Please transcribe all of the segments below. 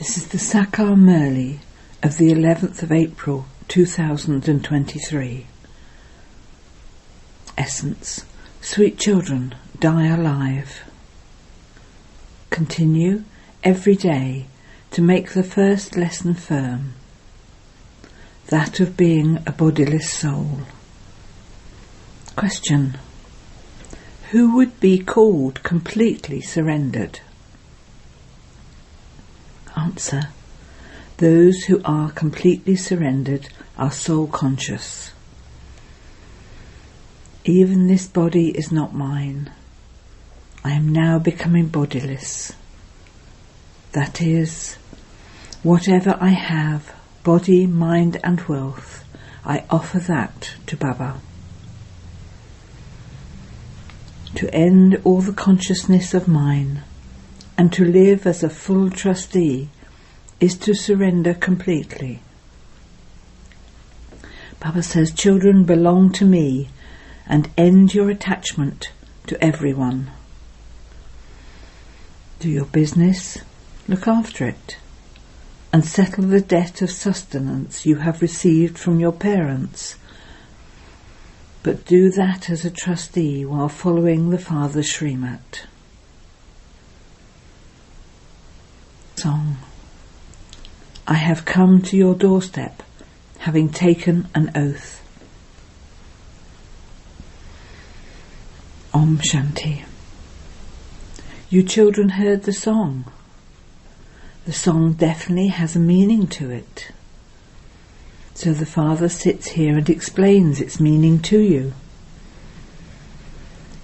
This is the Sakar Murli of the 11th of April 2023. Essence. Sweet children, die alive. Continue every day to make the first lesson firm, that of being a bodiless soul. Question. Who would be called completely surrendered? Answer. Those who are completely surrendered are soul conscious. Even this body is not mine. I am now becoming bodiless. That is, whatever I have, body, mind and wealth, I offer that to Baba. To end all the consciousness of mine and to live as a full trustee is to surrender completely. Baba says, children belong to me and end your attachment to everyone. Do your business, look after it, and settle the debt of sustenance you have received from your parents. But do that as a trustee while following the Father's Srimat. Song. I have come to your doorstep, having taken an oath. Om Shanti. You children heard the song. The song definitely has a meaning to it. So the Father sits here and explains its meaning to you.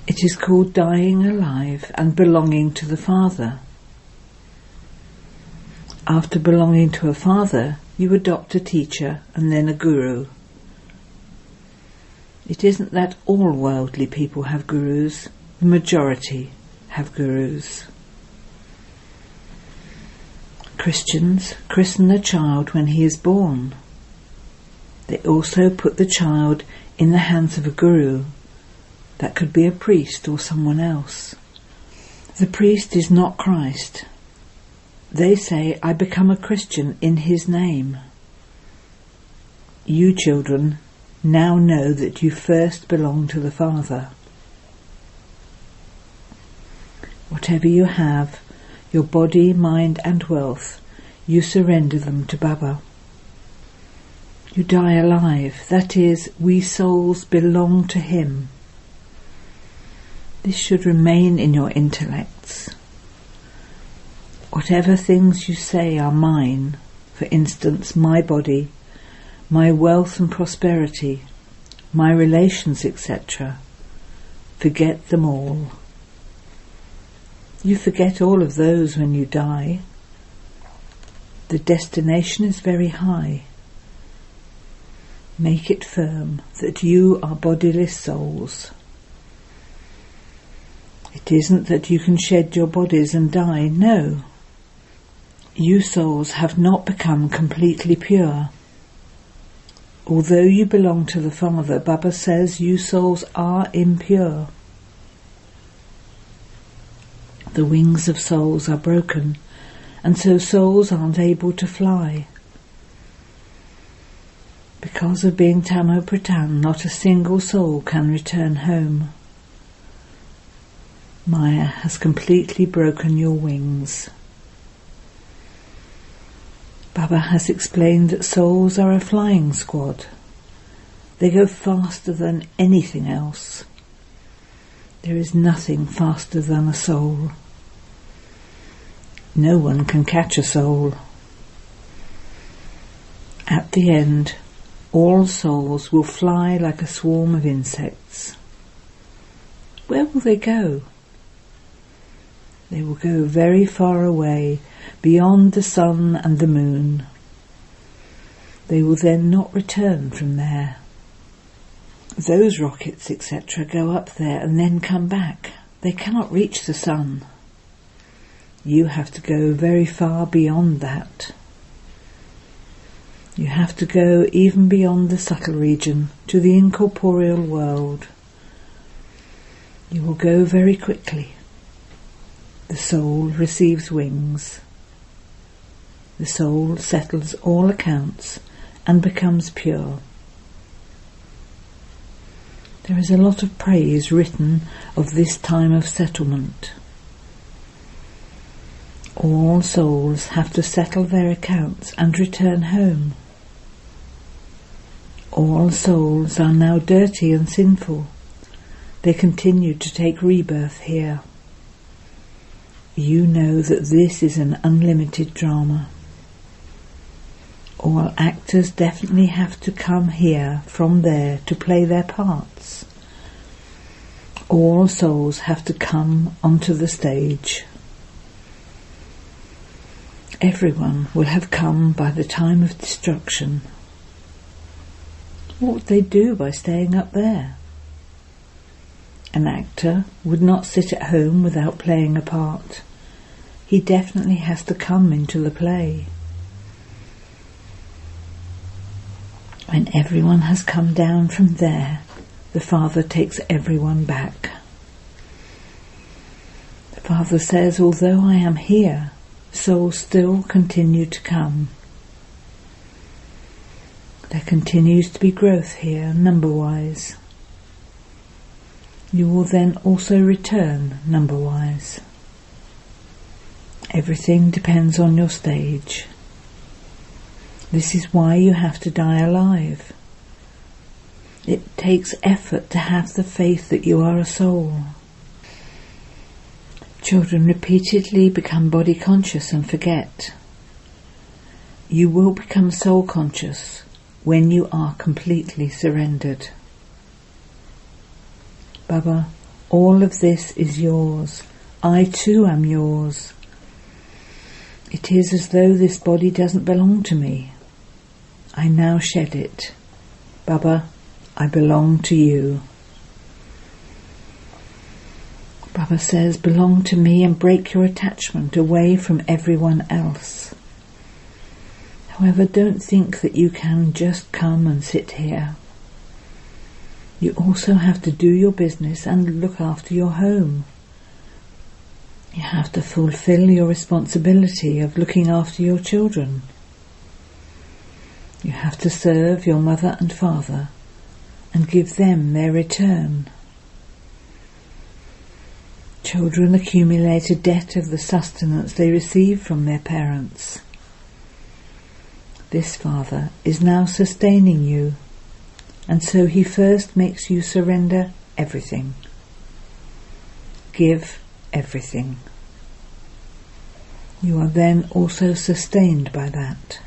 It is called dying alive and belonging to the Father. After belonging to a father, you adopt a teacher and then a guru. It isn't that all worldly people have gurus, the majority have gurus. Christians christen a child when he is born. They also put the child in the hands of a guru. That could be a priest or someone else. The priest is not Christ. They say, I become a Christian in his name. You children now know that you first belong to the Father. Whatever you have, your body, mind and wealth, you surrender them to Baba. You die alive, that is, we souls belong to him. This should remain in your intellects. Whatever things you say are mine, for instance, my body, my wealth and prosperity, my relations, etc., forget them all. You forget all of those when you die. The destination is very high. Make it firm that you are bodiless souls. It isn't that you can shed your bodies and die, no. You souls have not become completely pure. Although you belong to the Father, Baba says you souls are impure. The wings of souls are broken, and so souls aren't able to fly. Because of being Tamo Pratan, not a single soul can return home. Maya has completely broken your wings. Baba has explained that souls are a flying squad. They go faster than anything else. There is nothing faster than a soul. No one can catch a soul. At the end, all souls will fly like a swarm of insects. Where will they go? They will go very far away, beyond the sun and the moon. They will then not return from there. Those rockets, etc., go up there and then come back. They cannot reach the sun. You have to go very far beyond that. You have to go even beyond the subtle region, to the incorporeal world. You will go very quickly. The soul receives wings. the soul settles all accounts and becomes pure. There is a lot of praise written of this time of settlement. All souls have to settle their accounts and return home. All souls are now dirty and sinful. They continue to take rebirth here. You know that this is an unlimited drama. All actors definitely have to come here from there to play their parts. All souls have to come onto the stage. Everyone will have come by the time of destruction. What would they do by staying up there? An actor would not sit at home without playing a part. He definitely has to come into the play. When everyone has come down from there, the Father takes everyone back. The Father says, although I am here, souls still continue to come. There continues to be growth here, number-wise. You will then also return, number-wise. Everything depends on your stage. This is why you have to die alive. It takes effort to have the faith that you are a soul. Children repeatedly become body conscious and forget. You will become soul conscious when you are completely surrendered. Baba, all of this is yours. I too am yours. It is as though this body doesn't belong to me. I now shed it. Baba, I belong to you. Baba says, belong to me and break your attachment away from everyone else. However, don't think that you can just come and sit here. You also have to do your business and look after your home. You have to fulfill your responsibility of looking after your children. You have to serve your mother and father and give them their return. Children accumulate a debt of the sustenance they receive from their parents. This Father is now sustaining you, and so he first makes you surrender everything. Give everything. You are then also sustained by that.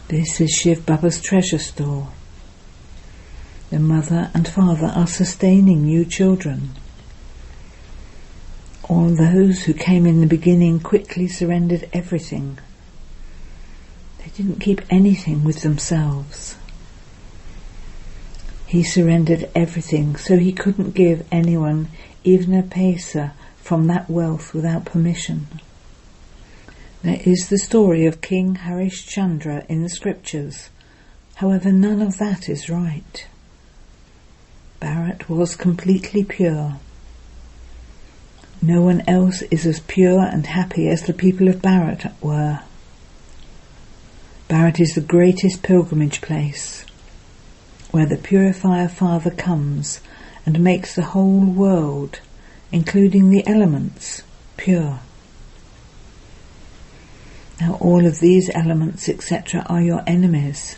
This is Shiv Baba's treasure store. The mother and father are sustaining you children. All those who came in the beginning quickly surrendered everything. They didn't keep anything with themselves. He surrendered everything, so he couldn't give anyone even a paisa from that wealth without permission. There is the story of King Harishchandra in the scriptures. However, none of that is right. Bharat was completely pure. No one else is as pure and happy as the people of Bharat were. Bharat is the greatest pilgrimage place, where the Purifier Father comes and makes the whole world, including the elements, pure. Now all of these elements, etc., are your enemies.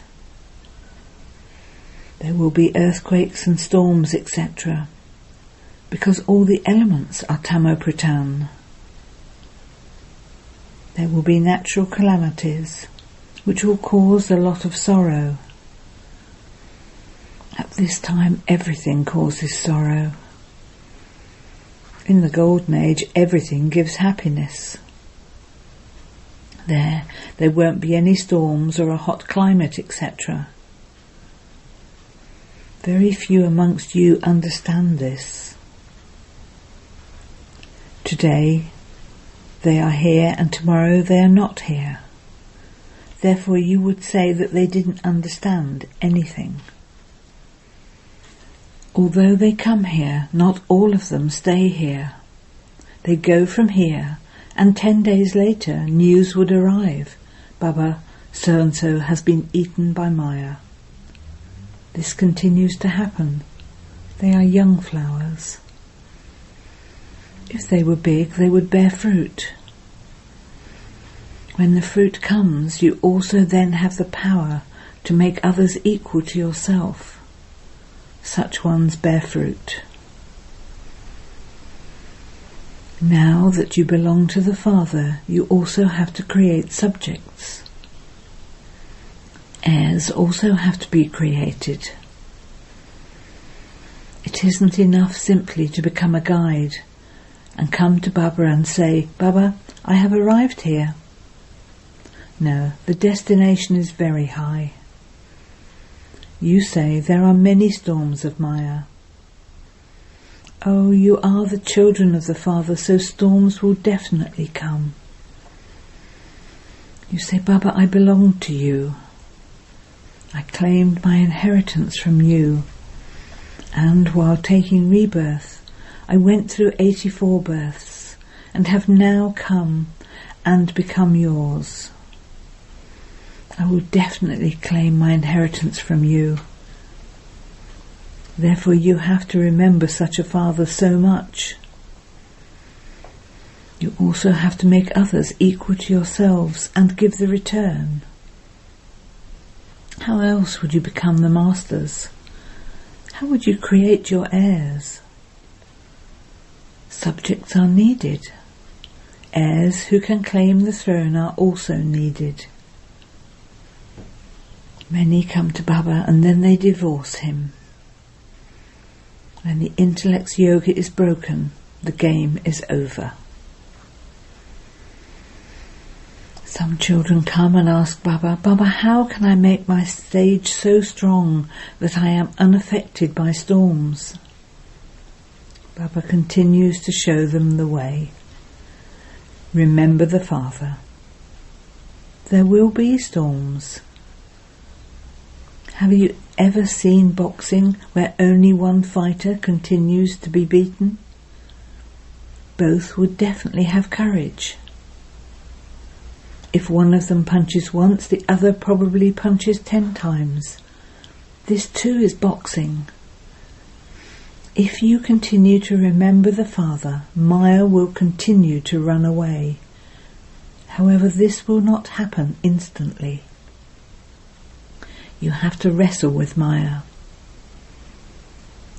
There will be earthquakes and storms, etc., because all the elements are Tamo-Pradhan. There will be natural calamities, which will cause a lot of sorrow. At this time, everything causes sorrow. In the Golden Age, everything gives happiness. There won't be any storms or a hot climate, etc. Very few amongst you understand this. Today, they are here and tomorrow they are not here. Therefore you would say that they didn't understand anything. Although they come here, not all of them stay here. They go from here and 10 days later news would arrive. Baba, so-and-so has been eaten by Maya. This continues to happen. They are young flowers. If they were big, they would bear fruit. When the fruit comes, you also then have the power to make others equal to yourself. Such ones bear fruit. Now that you belong to the Father, you also have to create subjects. Heirs also have to be created. It isn't enough simply to become a guide and come to Baba and say, Baba, I have arrived here. No, the destination is very high. You say there are many storms of Maya. Oh, you are the children of the Father, so storms will definitely come. You say, Baba, I belong to you. I claimed my inheritance from you, and while taking rebirth, I went through 84 births and have now come and become yours. I will definitely claim my inheritance from you. Therefore you have to remember such a Father so much. You also have to make others equal to yourselves and give the return. How else would you become the masters? How would you create your heirs? Subjects are needed. Heirs who can claim the throne are also needed. Many come to Baba and then they divorce him. When the intellect's yoga is broken, the game is over. Some children come and ask Baba, Baba, how can I make my stage so strong that I am unaffected by storms? Baba continues to show them the way. Remember the Father. There will be storms. Have you ever seen boxing where only one fighter continues to be beaten? Both would definitely have courage. If one of them punches once, the other probably punches 10 times. This too is boxing. If you continue to remember the Father, Maya will continue to run away. However, this will not happen instantly. You have to wrestle with Maya.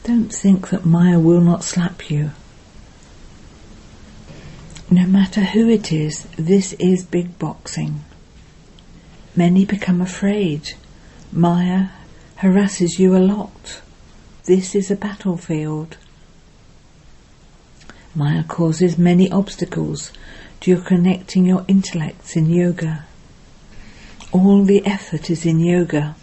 Don't think that Maya will not slap you. No matter who it is, this is big boxing. Many become afraid. Maya harasses you a lot. This is a battlefield. Maya causes many obstacles to your connecting your intellects in yoga. All the effort is in yoga.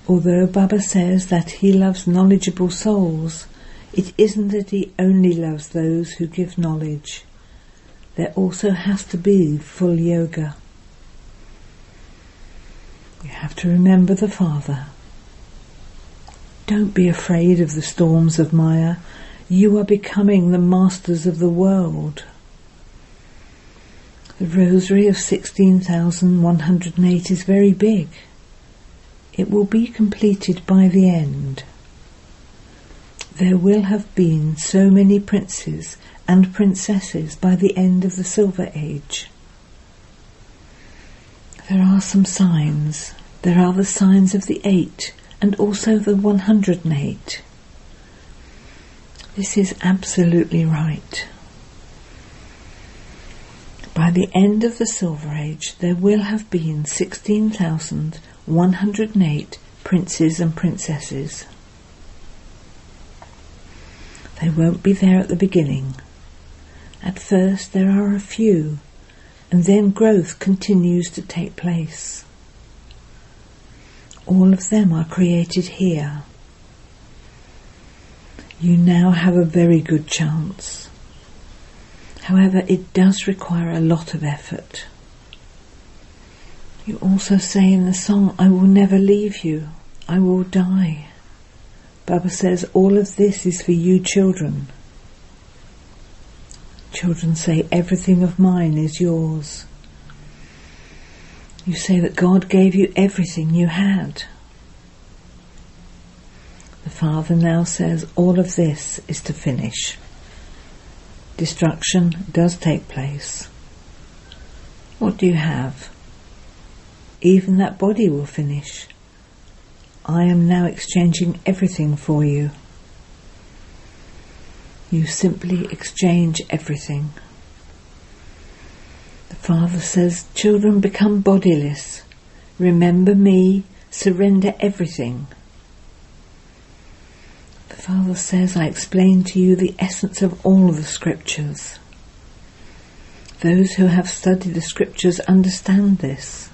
Although Baba says that he loves knowledgeable souls, it isn't that he only loves those who give knowledge. There also has to be full yoga. You have to remember the Father. Don't be afraid of the storms of Maya. You are becoming the masters of the world. The rosary of 16,108 is very big. It will be completed by the end. There will have been so many princes and princesses by the end of the Silver Age. There are some signs. There are the signs of the 8 and also the 108. This is absolutely right. By the end of the Silver Age, there will have been 16,108 princes and princesses. They won't be there at the beginning. At first there are a few, and then growth continues to take place. All of them are created here. You now have a very good chance. However, it does require a lot of effort. You also say in the song, I will never leave you, I will die. Baba says all of this is for you children. Children say, everything of mine is yours. You say that God gave you everything you had. The Father now says, all of this is to finish. Destruction does take place. What do you have? Even that body will finish. I am now exchanging everything for you. You simply exchange everything. The Father says, children, become bodiless. Remember me, surrender everything. The Father says, I explain to you the essence of all the scriptures. Those who have studied the scriptures understand this.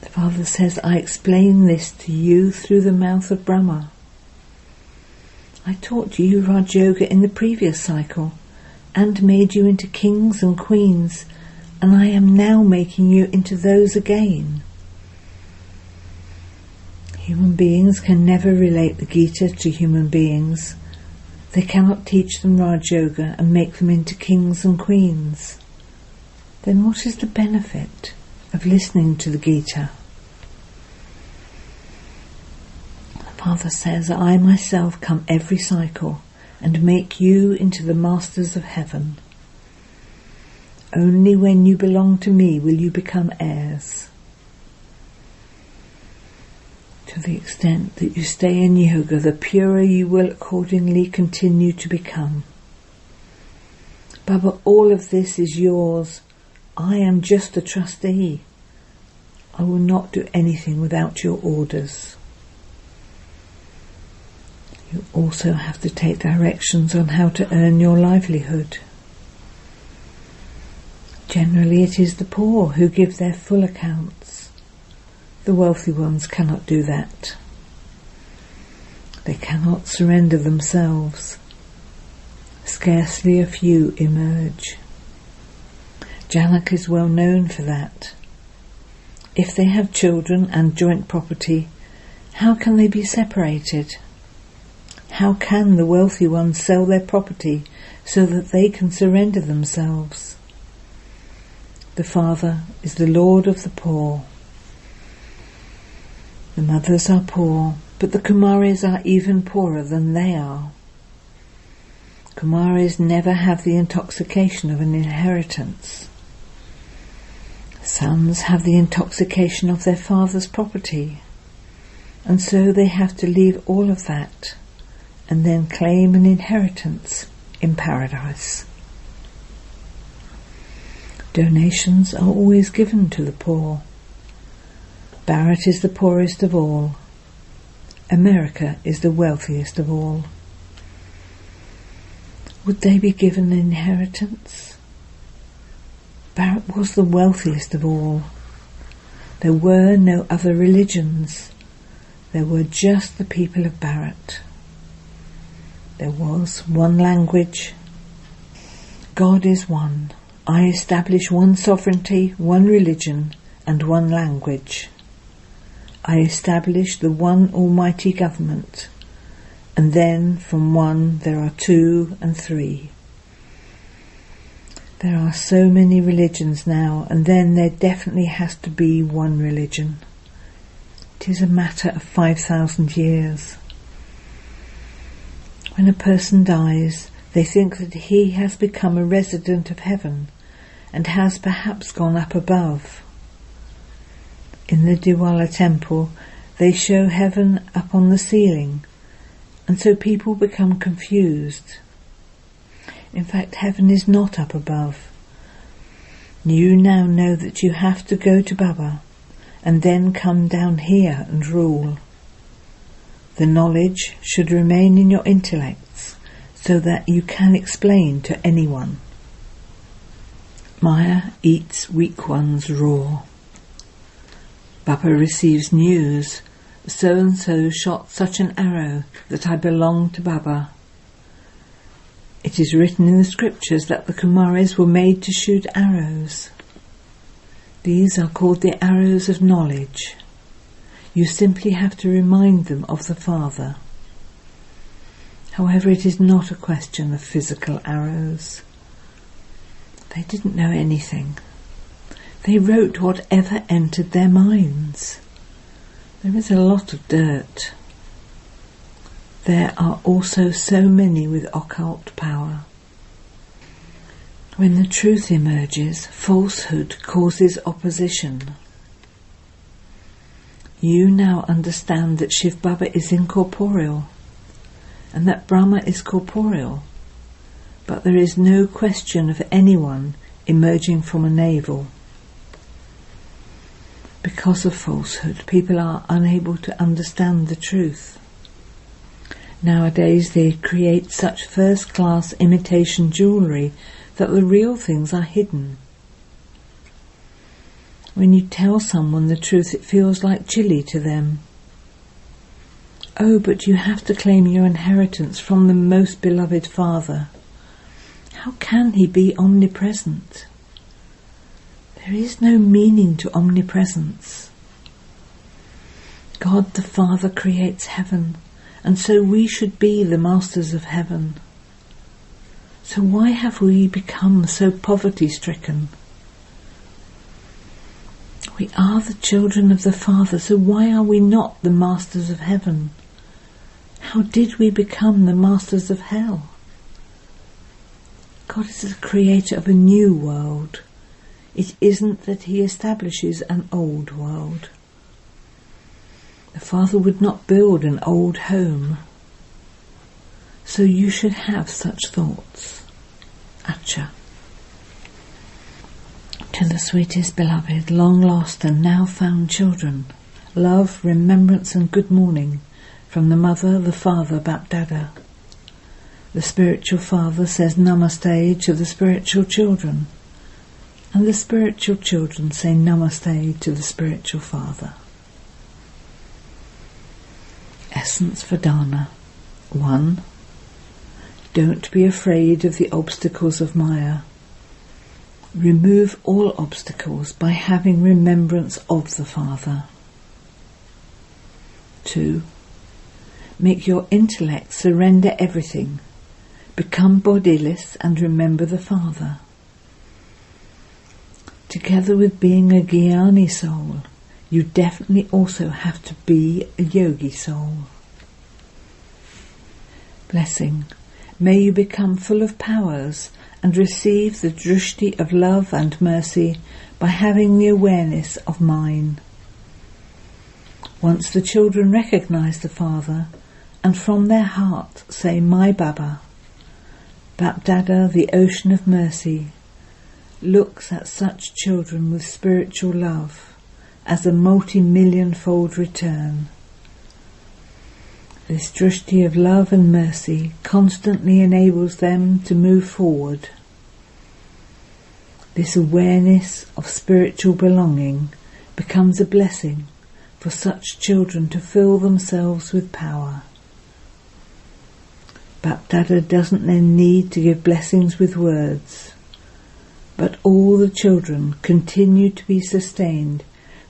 The Father says, I explain this to you through the mouth of Brahma. I taught you Raj Yoga in the previous cycle and made you into kings and queens, and I am now making you into those again. Human beings can never relate the Gita to human beings. They cannot teach them Raj Yoga and make them into kings and queens. Then what is the benefit of listening to the Gita? The Father says, I myself come every cycle and make you into the masters of heaven. Only when you belong to me will you become heirs. To the extent that you stay in yoga, the purer you will accordingly continue to become. Baba, all of this is yours. I am just a trustee. I will not do anything without your orders. You also have to take directions on how to earn your livelihood. Generally, it is the poor who give their full accounts. The wealthy ones cannot do that. They cannot surrender themselves. Scarcely a few emerge. Janak is well known for that. If they have children and joint property, how can they be separated? How can the wealthy ones sell their property so that they can surrender themselves? The Father is the Lord of the poor. The mothers are poor, but the Kumaris are even poorer than they are. Kumaris never have the intoxication of an inheritance. Sons have the intoxication of their father's property, and so they have to leave all of that and then claim an inheritance in paradise. Donations are always given to the poor. Bharat is the poorest of all. America is the wealthiest of all. Would they be given an inheritance? Bharat was the wealthiest of all. There were no other religions. There were just the people of Bharat. There was one language. God is one. I establish one sovereignty, one religion, and one language. I establish the one almighty government, and then from one there are two and three. There are so many religions now, and then there definitely has to be one religion. It is a matter of 5,000 years. When a person dies, they think that he has become a resident of heaven and has perhaps gone up above. In the Diwala temple, they show heaven up on the ceiling, and so people become confused. In fact, heaven is not up above. You now know that you have to go to Baba and then come down here and rule. The knowledge should remain in your intellects so that you can explain to anyone. Maya eats weak ones raw. Baba receives news. So-and-so shot such an arrow that I belong to Baba. It is written in the scriptures that the Kumaris were made to shoot arrows. These are called the arrows of knowledge. You simply have to remind them of the Father. However, it is not a question of physical arrows. They didn't know anything. They wrote whatever entered their minds. There is a lot of dirt. There are also so many with occult power. When the truth emerges, falsehood causes opposition. You now understand that Shiv Baba is incorporeal and that Brahma is corporeal, but there is no question of anyone emerging from a navel. Because of falsehood, people are unable to understand the truth. Nowadays they create such first-class imitation jewellery that the real things are hidden. When you tell someone the truth, it feels like chili to them. Oh, but you have to claim your inheritance from the most beloved Father. How can he be omnipresent? There is no meaning to omnipresence. God the Father creates heaven, and so we should be the masters of heaven. So why have we become so poverty-stricken? We are the children of the Father, so why are we not the masters of heaven? How did we become the masters of hell? God is the creator of a new world. It isn't that he establishes an old world. The Father would not build an old home. So you should have such thoughts. Acha. To the sweetest beloved, long lost and now found children, love, remembrance and good morning from the Mother, the Father, Bapdada. The spiritual father says Namaste to the spiritual children, and the spiritual children say Namaste to the spiritual father. Essence for Dana. 1. Don't be afraid of the obstacles of Maya. Remove all obstacles by having remembrance of the Father. 2. Make your intellect surrender everything. Become bodiless and remember the Father. Together with being a Jnani soul, you definitely also have to be a yogi soul. Blessing. May you become full of powers and receive the drishti of love and mercy by having the awareness of mine. Once the children recognize the Father and from their heart say my Baba, Bapdada, the ocean of mercy, looks at such children with spiritual love as a multi-million-fold return. This drishti of love and mercy constantly enables them to move forward. This awareness of spiritual belonging becomes a blessing for such children to fill themselves with power. Bapdada doesn't then need to give blessings with words, but all the children continue to be sustained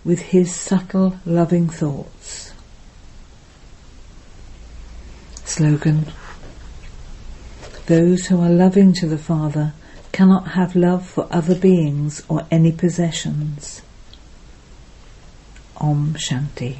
with his subtle, loving thoughts. Slogan. Those who are loving to the Father cannot have love for other beings or any possessions. Om Shanti.